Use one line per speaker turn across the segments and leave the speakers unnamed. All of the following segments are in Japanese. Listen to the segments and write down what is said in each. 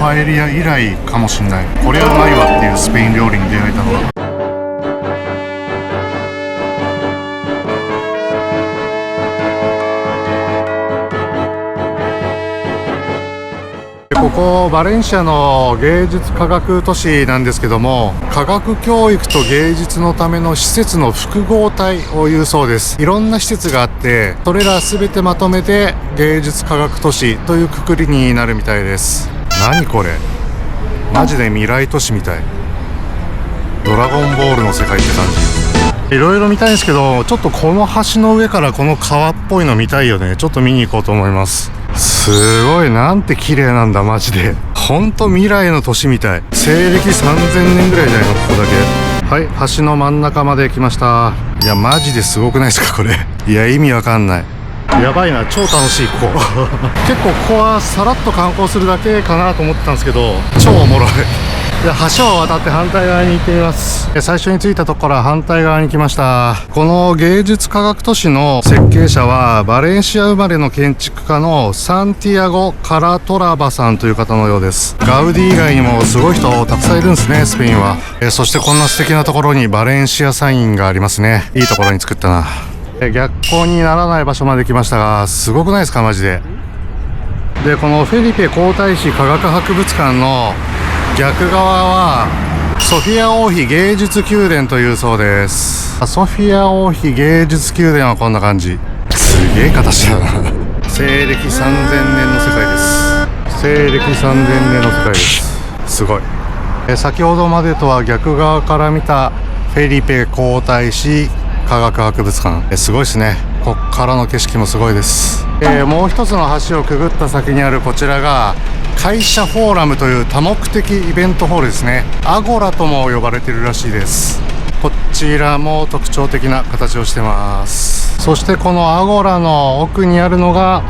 パエリア以来かもしんない。これはうまいわっていうスペイン料理に出会えたのが。ここバレンシアの芸術科学都市なんですけども、科学教育と芸術のための施設の複合体を言うそうです。いろんな施設があって、それら全てまとめて芸術科学都市というくくりになるみたいです。何これ、マジで未来都市みたい。ドラゴンボールの世界って感じ。いろいろ見たいんですけど、ちょっとこの橋の上からこの川っぽいの見たいよね。ちょっと見に行こうと思います。すごい、なんて綺麗なんだマジで。ほんと未来の都市みたい。西暦3000年ぐらいじゃないの、ここだけ。はい、橋の真ん中まで来ました。いやマジですごくないですかこれ。いや意味わかんない。やばいな、超楽しいここ結構ここはさらっと観光するだけかなと思ってたんですけど、超おもろい。じゃあ橋を渡って反対側に行ってみます。最初に着いたところから反対側に来ました。この芸術科学都市の設計者はバレンシア生まれの建築家のサンティアゴ・カラトラバさんという方のようです。ガウディ以外にもすごい人たくさんいるんですね、スペインは。そしてこんな素敵なところにバレンシアサインがありますね。いいところに作ったな。逆光にならない場所まで来ましたが、すごくないですかマジで。でこのフェリペ皇太子科学博物館の逆側はソフィア王妃芸術宮殿というそうです。ソフィア王妃芸術宮殿はこんな感じ。すげえ形だな西暦3000年の世界です。西暦3000年の世界です。すごい。先ほどまでとは逆側から見たフェリペ皇太子科学博物館、すごいですね。こっからの景色もすごいです。もう一つの橋をくぐった先にあるこちらが会社フォーラムという多目的イベントホールですね。アゴラとも呼ばれているらしいです。こちらも特徴的な形をしてます。そしてこのアゴラの奥にあるのが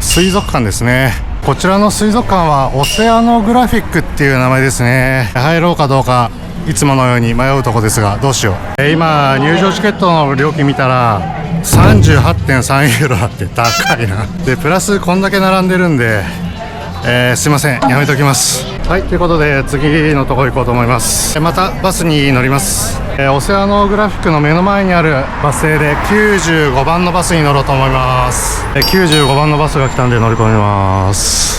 水族館ですね。こちらの水族館はオセアノグラフィックっていう名前ですね。入ろうかどうかいつものように迷うとこですが、どうしよう。今入場チケットの料金見たら 38.3 ユーロあって高いな。でプラスこんだけ並んでるんで、すいません、やめておきます。はい、ということで次のところ行こうと思います。またバスに乗ります。オセアノグラフィックの目の前にあるバス停で95番のバスに乗ろうと思います。95番のバスが来たんで乗り込みます。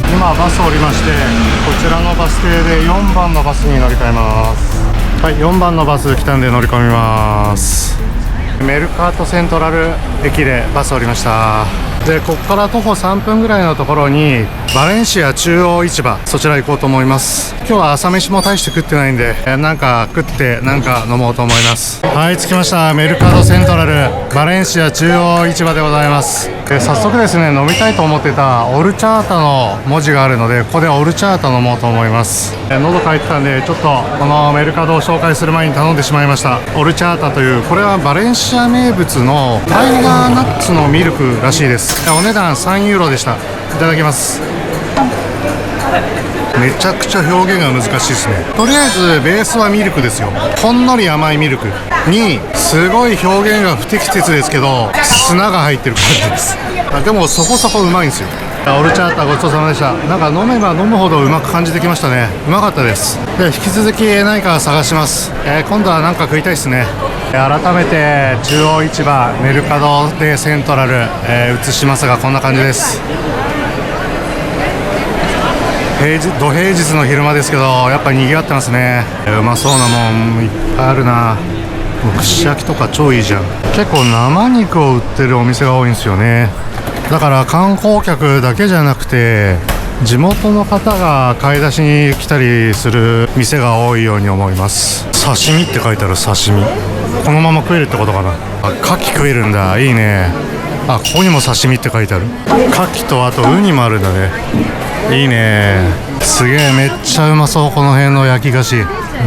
今バス降りまして、こちらのバス停で4番のバスに乗り換えます。はい、4番のバス来たんで乗り込みます。メルカートセントラル駅でバス降りました。でここから徒歩3分ぐらいのところにバレンシア中央市場、そちら行こうと思います。今日は朝飯も大して食ってないんで、なんか食ってなんか飲もうと思います。はい、着きました。メルカートセントラルバレンシア中央市場でございます。早速ですね、飲みたいと思ってたオルチャータの文字があるので、ここでオルチャータ飲もうと思います。喉渇いてたんで、ちょっとこのメルカドを紹介する前に頼んでしまいました。オルチャータという、これはバレンシア名物のタイガーナッツのミルクらしいです。お値段3ユーロでした。いただきます。めちゃくちゃ表現が難しいですね。とりあえずベースはミルクですよ。ほんのり甘いミルクにすごい表現が不適切ですけど砂が入ってる感じです。でもそこそこうまいんですよ。オルチャータごちそうさまでした。なんか飲めば飲むほどうまく感じてきましたね。うまかったです。で引き続き何か探します。今度は何か食いたいですね。改めて中央市場メルカドでセントラル、映しますがこんな感じです。土平日の昼間ですけどやっぱり賑わってますね。うまそうなもんいっぱいあるな。串焼きとか超いいじゃん。結構生肉を売ってるお店が多いんですよね。だから観光客だけじゃなくて地元の方が買い出しに来たりする店が多いように思います。刺身って書いてある。刺身このまま食えるってことかな。牡蠣食えるんだ。いいね。ここにも刺身って書いてある。牡蠣とあとウニもあるんだね。いいね。すげえ、めっちゃうまそう。この辺の焼き菓子う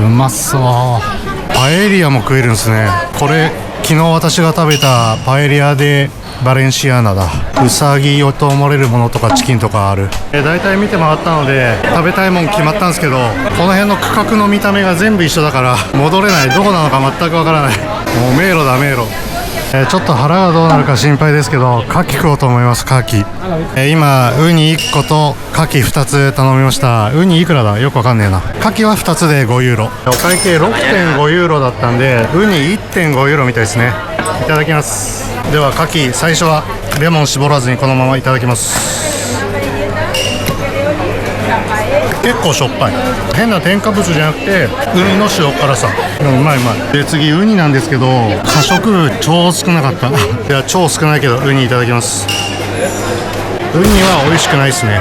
まそう。パエリアも食えるんですね。これ昨日私が食べたパエリアでバレンシアーナだ。ウサギと思われるものとかチキンとかある。大体見て回ったので食べたいもん決まったんですけど、この辺の区画の見た目が全部一緒だから戻れない。どこなのか全くわからない。もう迷路だ迷路。ちょっと腹がどうなるか心配ですけど、牡蠣食おうと思います。牡蠣、今ウニ1個と牡蠣2つ頼みました。ウニいくらだよくわかんねえな。牡蠣は2つで5ユーロ。お会計 6.5 ユーロだったんで、ウニ 1.5 ユーロみたいですね。いただきます。では牡蠣、最初はレモン絞らずにこのままいただきます。結構しょっぱい。変な添加物じゃなくてウニの塩辛さ。うまいうまい。で次ウニなんですけど、過食超少なかった。いや超少ないけどウニいただきます。ウニは美味しくないですね。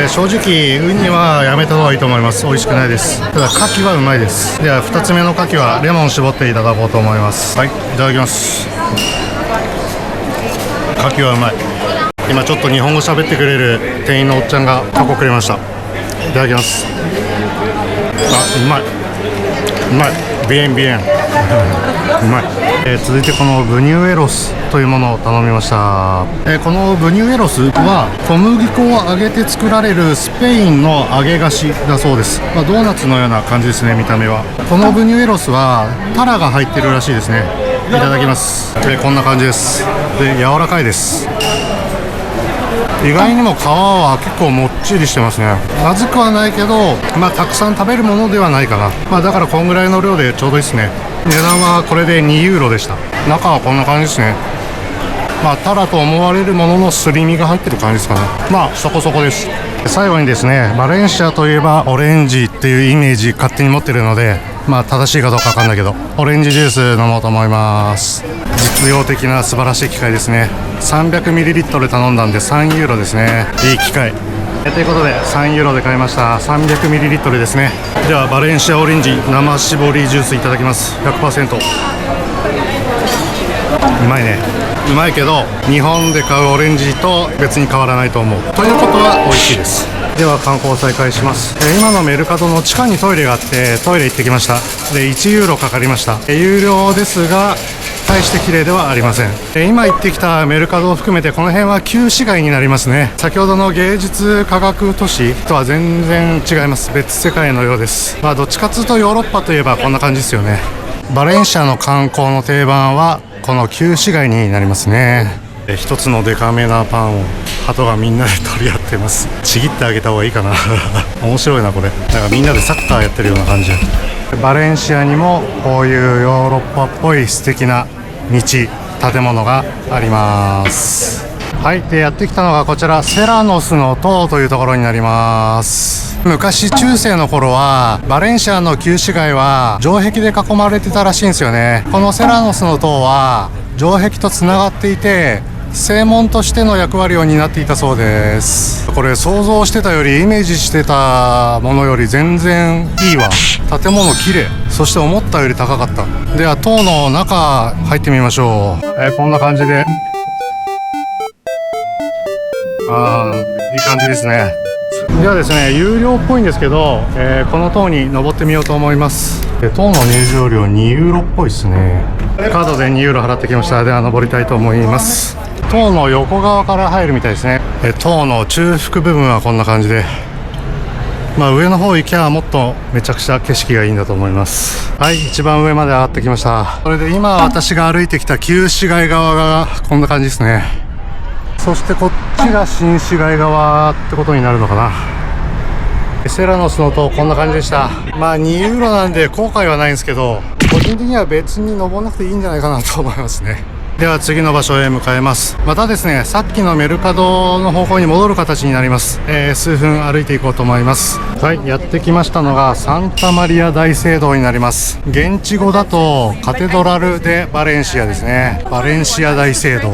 正直ウニはやめた方がいいと思います。美味しくないです。ただ牡蠣はうまいです。では2つ目の牡蠣はレモン絞っていただこうと思います。はい、いただきます。牡蠣はうまい。今ちょっと日本語喋ってくれる店員のおっちゃんがタコくれました。いただきます。あ、うまい。うまい。ビエンビエン。うまい。続いてこのブニュエロスというものを頼みました。このブニュエロスは小麦粉を揚げて作られるスペインの揚げ菓子だそうです。ドーナツのような感じですね、見た目は。このブニュエロスはタラが入ってるらしいですね。いただきます。こんな感じです。で柔らかいです。意外にも皮は結構もっちりしてますね。まずくはないけど、たくさん食べるものではないかな。だからこんぐらいの量でちょうどいいですね。値段はこれで2ユーロでした。中はこんな感じですね。タラと思われるもののすり身が入ってる感じですかね。そこそこです。最後にですね、バレンシアといえばオレンジっていうイメージ勝手に持ってるので、正しいかどうかわかんないけどオレンジジュース飲もうと思います。実用的な素晴らしい機械ですね。 300ml 頼んだんで3ユーロですね。いい機械ということで3ユーロで買いました。 300ml ですね。ではバレンシアオレンジ生搾りジュースいただきます。 100%。 うまいね。うまいけど日本で買うオレンジと別に変わらないと思う。ということは美味しいです。では観光再開します。今のメルカドの地下にトイレがあってトイレ行ってきました。で1ユーロかかりました。有料ですが大して綺麗ではありません。今行ってきたメルカドを含めてこの辺は旧市街になりますね。先ほどの芸術科学都市とは全然違います。別世界のようです。どっちかというとヨーロッパといえばこんな感じですよね。バレンシアの観光の定番はこの旧市街になりますね。一つのデカめなパンを鳩がみんなで取り合ってます。ちぎってあげた方がいいかな面白いなこれ。みんなでサッカーやってるような感じ。バレンシアにもこういうヨーロッパっぽい素敵な道、建物があります。はい、でやってきたのがこちらセラノスの塔というところになります。昔中世の頃はバレンシアの旧市街は城壁で囲まれてたらしいんですよね。このセラノスの塔は城壁とつながっていて正門としての役割を担っていたそうです。これ想像してたよりイメージしてたものより全然いいわ。建物綺麗、そして思ったより高かった。では塔の中入ってみましょう。こんな感じでいい感じですね。ではですね、有料っぽいんですけど、この塔に登ってみようと思います。塔の入場料2ユーロっぽいですね。カードで2ユーロ払ってきました。では登りたいと思います。塔の横側から入るみたいですね。塔の中腹部分はこんな感じで、上の方行きゃもっとめちゃくちゃ景色がいいんだと思います。はい、一番上まで上がってきました。それで今私が歩いてきた旧市街側がこんな感じですね。そしてこっちが新市街側ってことになるのかな。セラノスの塔こんな感じでした。2ユーロなんで後悔はないんですけど、個人的には別に登らなくていいんじゃないかなと思いますね。では次の場所へ向かいます。またですね、さっきのメルカドの方向に戻る形になります。数分歩いていこうと思います。はい、やってきましたのがサンタマリア大聖堂になります。現地語だとカテドラル・デ・バレンシアですね。バレンシア大聖堂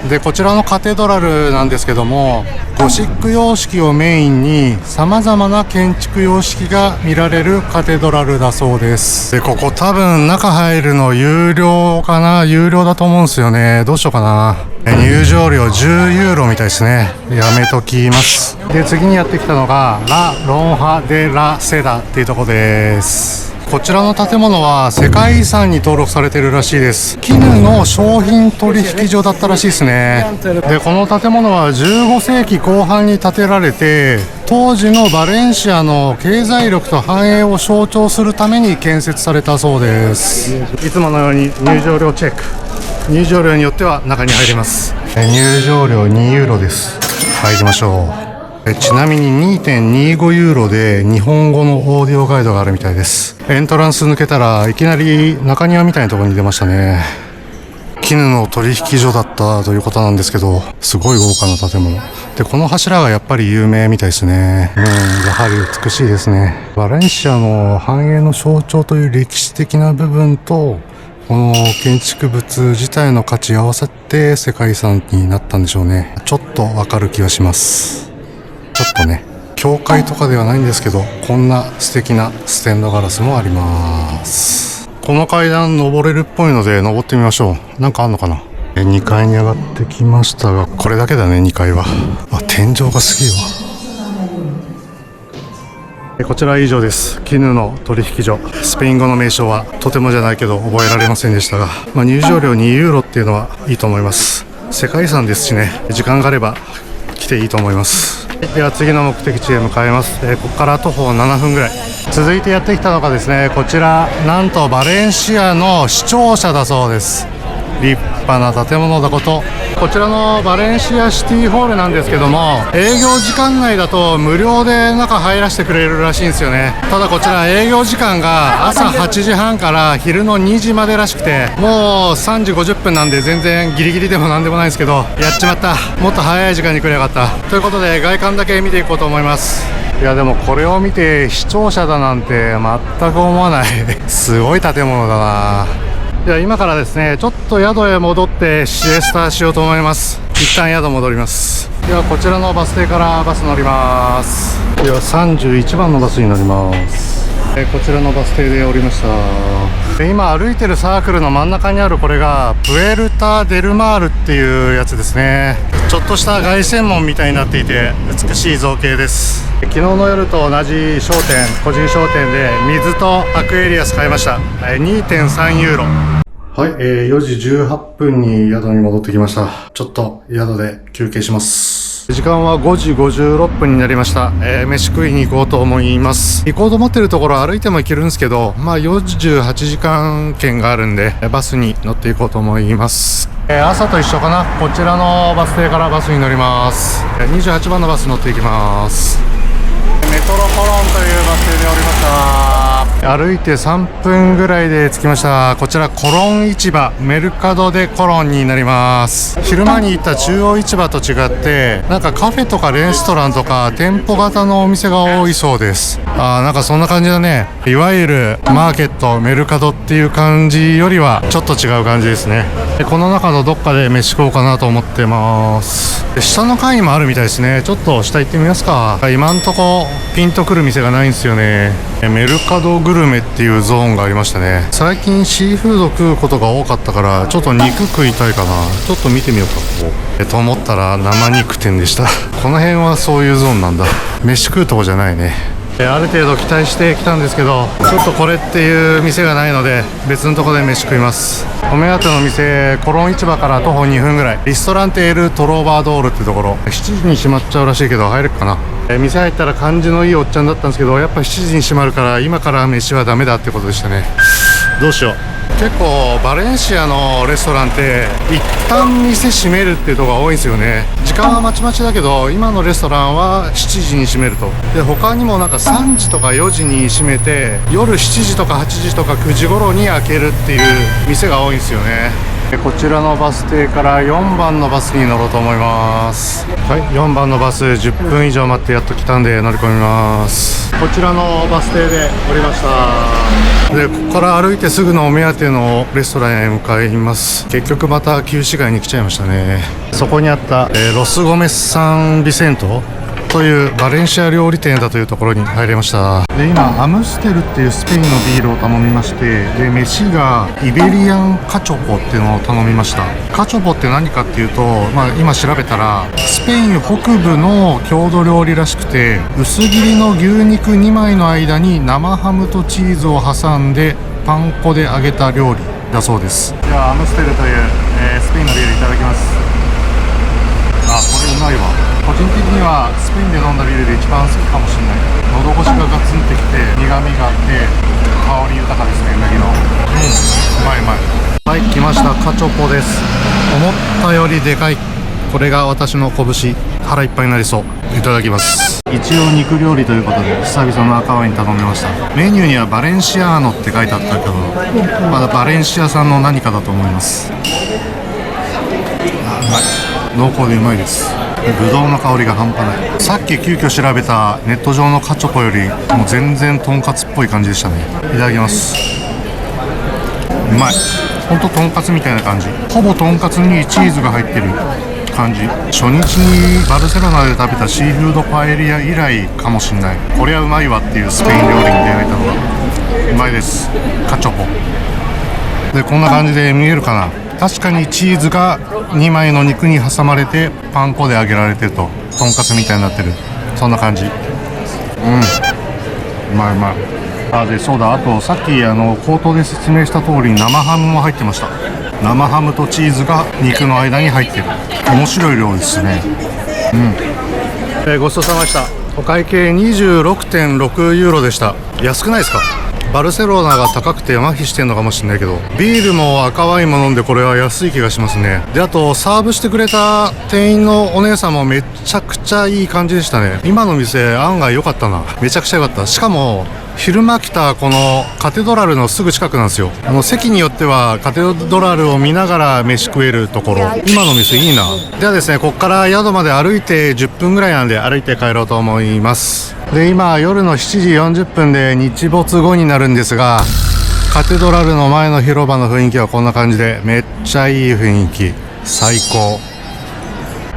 で、こちらのカテドラルなんですけども、ゴシック様式をメインに様々な建築様式が見られるカテドラルだそうです。でここ多分中入るの有料かな。有料だと思うんですよね。どうしようかな。入場料10ユーロみたいですね。やめときます。で次にやってきたのがラ・ロンハ・デ・ラ・セダっていうところです。こちらの建物は世界遺産に登録されてるらしいです。絹の商品取引所だったらしいですね。で、この建物は15世紀後半に建てられて、当時のバレンシアの経済力と繁栄を象徴するために建設されたそうです。いつものように入場料チェック。入場料によっては中に入れます。入場料2ユーロです。入りましょう。ちなみに 2.25 ユーロで日本語のオーディオガイドがあるみたいです。エントランス抜けたらいきなり中庭みたいなところに出ましたね。絹の取引所だったということなんですけど、すごい豪華な建物で、この柱がやっぱり有名みたいですね。やはり美しいですね。バレンシアの繁栄の象徴という歴史的な部分と、この建築物自体の価値を合わせて世界遺産になったんでしょうね。ちょっとわかる気がします。ちょっとね、教会とかではないんですけど、こんな素敵なステンドガラスもあります。この階段登れるっぽいので登ってみましょう。なんかあんのかな。2階に上がってきましたが、これだけだね、2階は。天井がすげえわ。こちらは以上です。絹の取引所。スペイン語の名称はとてもじゃないけど覚えられませんでしたが、入場料2ユーロっていうのはいいと思います。世界遺産ですしね、時間があれば来ていいと思います。では次の目的地へ向かいます。ここから徒歩7分ぐらい。続いてやってきたのがですね、こちらなんとバレンシアの市庁舎だそうです。立派な建物だこと。こちらのバレンシアシティホールなんですけども、営業時間内だと無料で中入らせてくれるらしいんですよね。ただこちら営業時間が朝8時半から昼の2時までらしくて、もう3時50分なんで全然ギリギリでもなんでもないんですけど、やっちまった。もっと早い時間に来ればよかった。ということで外観だけ見ていこうと思います。いやでもこれを見て視聴者だなんて全く思わないすごい建物だな。では今からですね、ちょっと宿へ戻ってシエスタしようと思います。一旦宿戻ります。ではこちらのバス停からバス乗ります。では31番のバスに乗ります。こちらのバス停で降りました。今歩いてるサークルの真ん中にあるこれがプエルタ・デルマールっていうやつですね。ちょっとした凱旋門みたいになっていて美しい造形です。昨日の夜と同じ商店、個人商店で水とアクエリアス買いました。2.3 ユーロ。はい、4時18分に宿に戻ってきました。ちょっと宿で休憩します。時間は5時56分になりました。飯食いに行こうと思います。行こうと思ってるところ歩いても行けるんですけど、48時間券があるんで、バスに乗っていこうと思います。朝と一緒かな。こちらのバス停からバスに乗ります。28番のバス乗っていきます。メトロコロンというバス停で降りました。歩いて3分ぐらいで着きました。こちらコロン市場、メルカドでコロンになります。昼間に行った中央市場と違ってなんかカフェとかレストランとか店舗型のお店が多いそうです。なんかそんな感じだね。いわゆるマーケット、メルカドっていう感じよりはちょっと違う感じですね。この中のどっかで飯食おうかなと思ってます。下の階にもあるみたいですね。ちょっと下行ってみますか。今んとこピンとくる店がないんですよね。メルカドグルメっていうゾーンがありましたね。最近シーフード食うことが多かったからちょっと肉食いたいかな。ちょっと見てみようか。ここと思ったら生肉店でしたこの辺はそういうゾーンなんだ。飯食うとこじゃないね。ある程度期待してきたんですけど、ちょっとこれっていう店がないので別のとこで飯食います。お目当ての店、コロン市場から徒歩2分ぐらい、リストランテールトローバードールってところ。7時に閉まっちゃうらしいけど入れるかな。店入ったら感じのいいおっちゃんだったんですけど、やっぱ7時に閉まるから今から飯はダメだってことでしたね。どうしよう。結構バレンシアのレストランって一旦店閉めるっていうところが多いんですよね。時間はまちまちだけど今のレストランは7時に閉めると。で他にもなんか3時とか4時に閉めて夜7時とか8時とか9時頃に開けるっていう店が多いんですよね。こちらのバス停から4番のバスに乗ろうと思います。はい、4番のバス10分以上待ってやっと来たんで乗り込みます。こちらのバス停で降りました。でここから歩いてすぐのお目当てのレストランへ向かいます。結局また旧市街に来ちゃいましたね。そこにあった、ロスゴメスサンビセントというバレンシア料理店だというところに入れました。で今アムステルっていうスペインのビールを頼みまして、で飯がイベリアンカチョポっていうのを頼みました。カチョポって何かっていうと、今調べたらスペイン北部の郷土料理らしくて、薄切りの牛肉2枚の間に生ハムとチーズを挟んでパン粉で揚げた料理だそうです。ではアムステルという、スペインのビールいただきます。これうまいわ。個人的にはスペインで飲んだビールで一番好きかもしれない。喉越しがガツンってきて苦味があって香り豊かですね、麦の。うまいうまい。はい、来ました。カチョポです。思ったよりでかい。これが私の拳。腹いっぱいになりそう。いただきます。一応肉料理ということで久々の赤ワイン頼みました。メニューにはバレンシアーノって書いてあったけど、まだバレンシア産の何かだと思います。うまい。濃厚でうまいです。ぶどうの香りが半端ない。さっき急遽調べたネット上のカチョポよりもう全然とんかつっぽい感じでしたね。いただきます。うまい。ほんととんかつみたいな感じ。ほぼとんかつにチーズが入ってる感じ。初日にバルセロナで食べたシーフードパエリア以来かもしんない。これはうまいわっていうスペイン料理に出会えたのがうまいです。カチョポでこんな感じで見えるかな。確かにチーズが2枚の肉に挟まれてパン粉で揚げられてると、とんかつみたいになってる、そんな感じ。うまいうまい。でそうだ、あとさっき口頭で説明した通り生ハムも入ってました。生ハムとチーズが肉の間に入ってる。面白い料理ですね。ごちそうさまでした。お会計 26.6 ユーロでした。安くないですか？バルセロナが高くて麻痺してんのかもしれないけど、ビールも赤ワインも飲んでこれは安い気がしますね。であとサーブしてくれた店員のお姉さんもめちゃくちゃいい感じでしたね。今の店案外良かったな。めちゃくちゃ良かった。しかも昼間来たこのカテドラルのすぐ近くなんですよ。席によってはカテドラルを見ながら飯食えるところ。今の店いいな。ではですね、ここから宿まで歩いて10分ぐらいなんで歩いて帰ろうと思います。で今夜の7時40分で日没後になるんですが、カテドラルの前の広場の雰囲気はこんな感じでめっちゃいい雰囲気。最高。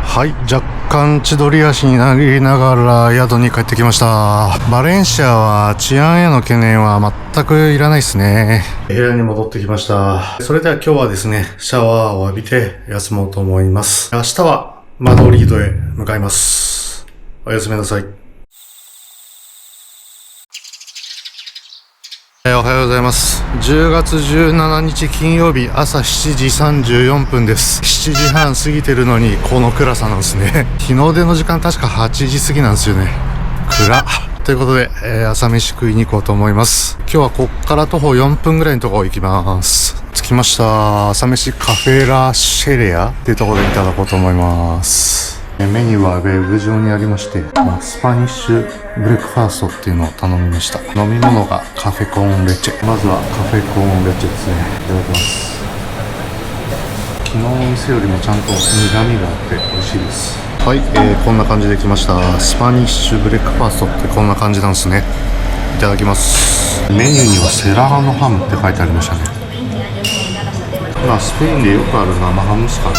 はい、若干千鳥足になりながら宿に帰ってきました。バレンシアは治安への懸念は全くいらないですね。部屋に戻ってきました。それでは今日はですね、シャワーを浴びて休もうと思います。明日はマドリードへ向かいます。おやすみなさい。おはようございます。10月17日金曜日朝7時34分です。7時半過ぎてるのにこの暗さなんですね。日の出の時間確か8時過ぎなんですよね。暗っ。ということで、朝飯食いに行こうと思います。今日はこっから徒歩4分ぐらいのところ行きます。着きました。朝飯カフェラシェレアっていうところでいただこうと思います。メニューはウェブ上にありまして、スパニッシュブレックファーストっていうのを頼みました。飲み物がカフェコーンレチェ。まずはカフェコーンレチェですね。いただきます。昨日の店よりもちゃんと苦味があって美味しいです。はい、こんな感じで来ました。スパニッシュブレックファーストってこんな感じなんですね。いただきます。メニューにはセラーノハムって書いてありましたね。スペインでよくある生ハムですかね。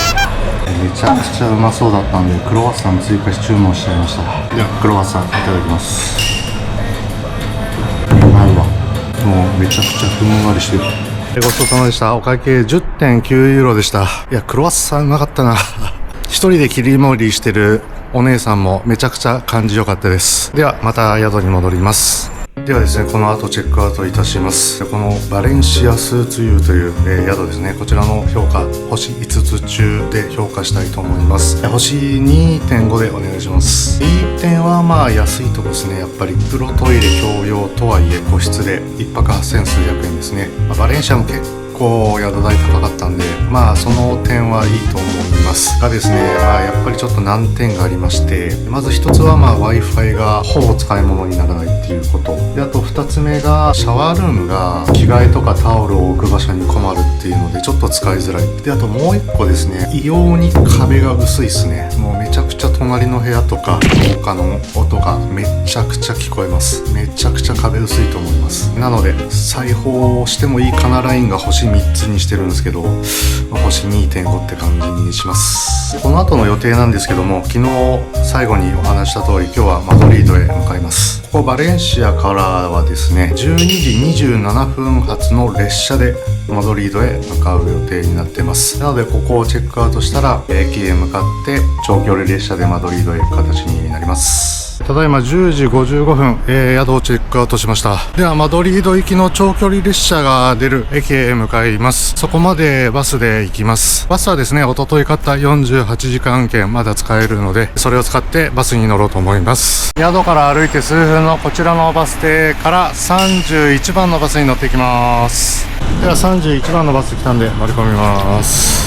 めちゃくちゃうまそうだったんでクロワッサン追加注文しちゃいました。ではクロワッサンいただきます。うまいわ。もうめちゃくちゃふんわりしてる。ごちそうさまでした。お会計 10.9 ユーロでした。いやクロワッサンうまかったな。一人で切り盛りしてるお姉さんもめちゃくちゃ感じよかったです。ではまた宿に戻ります。ではですね、この後チェックアウトいたします。このバレンシアスーツユーという、宿ですね、こちらの評価星5つ中で評価したいと思います。星 2.5 でお願いします。いい点は安いとこですね。やっぱり風呂トイレ共用とはいえ個室で1泊8000数百円ですね。バレンシアも結構宿代高かったんで、その点はいいと思いますがですね、やっぱりちょっと難点がありまして、まず一つはWi-Fi がほぼ使い物にならないっていうことで、あと2つ目がシャワールームが着替えとかタオルを置く場所に困るっていうのでちょっと使いづらい。であともう1個ですね、異様に壁が薄いですね。もうめめちゃくちゃ隣の部屋とか廊下の音がめちゃくちゃ聞こえます。めちゃくちゃ壁薄いと思います。なので裁縫してもいいかなラインが星3つにしてるんですけど、星 2.5 って感じにします。この後の予定なんですけども、昨日最後にお話した通り今日はマドリードへ向かいます。ここバレンシアからはですね、12時27分発の列車でマドリードへ向かう予定になってます。なのでここをチェックアウトしたら駅へ向かって長距離列車でマドリードへ行く形になります。ただいま10時55分、宿をチェックアウトしました。ではマドリード行きの長距離列車が出る駅へ向かいます。そこまでバスで行きます。バスはですね、一昨日買った48時間券まだ使えるので、それを使ってバスに乗ろうと思います。宿から歩いて数分のこちらのバス停から31番のバスに乗っていきます。では31番のバス来たんで乗り込みます。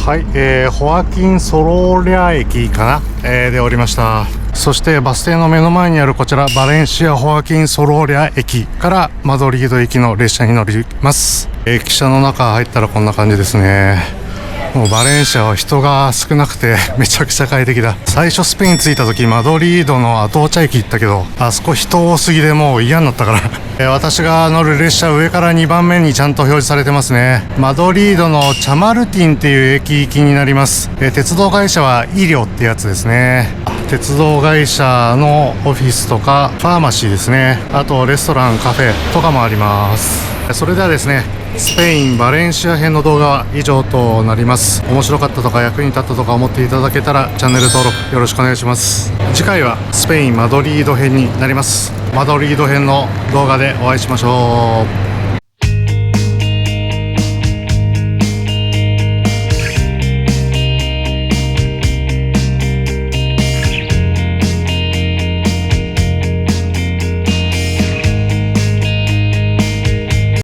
はい、ホアキンソローリャ駅かな、で降りました。そしてバス停の目の前にあるこちらバレンシアホアキンソローリャ駅からマドリード行きの列車に乗ります。駅舎の中入ったらこんな感じですね。もうバレンシアは人が少なくてめちゃくちゃ快適だ。最初スペイン着いた時マドリードのアトーチャ駅行ったけど、あそこ人多すぎでもう嫌になったから私が乗る列車上から2番目にちゃんと表示されてますね。マドリードのチャマルティンっていう駅行きになります。鉄道会社はイリョってやつですね。鉄道会社のオフィスとかファーマシーですね。あとレストラン、カフェとかもあります。それではですね、スペインバレンシア編の動画は以上となります。面白かったとか役に立ったとか思っていただけたらチャンネル登録よろしくお願いします。次回はスペインマドリード編になります。マドリード編の動画でお会いしましょう。